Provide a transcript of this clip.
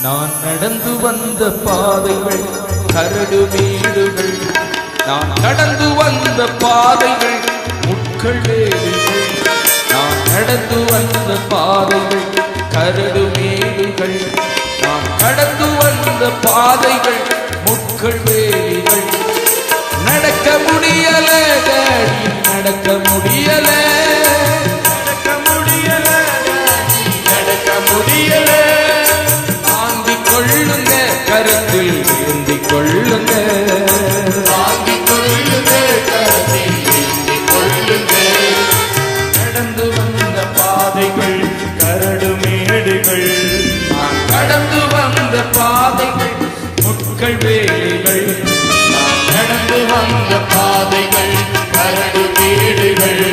நான் நடந்து வந்த பாதைகள் கரடு மேடுகள், நான் கடந்து வந்த பாதைகள் முட்கள் வேடுகள். நான் நடந்து வந்த பாதைகள் கரடு மேடுகள், நான் கடந்து வந்த பாதைகள் முட்கள் வேடுகள். நடக்க முடியல டாடி, நடக்க முடியல, நடக்க முடியல டாடி, நடக்க முடியல. தாங்கிக் கொள்ளுங்க, கரத்தில் ஏந்திக் கொள்ளுங்க, தாங்கிக் கொள்ளுங்க, கரத்தில் ஏந்திக் கொள்ளுங்க. நடந்து வந்த பாதைகள் கரடு மேடுகள், நான் கடந்து வந்த பாதைகள் முட்கள் வேடுகள். நான் நடந்து வந்த பாதைகள் கரடு மேடுகள்.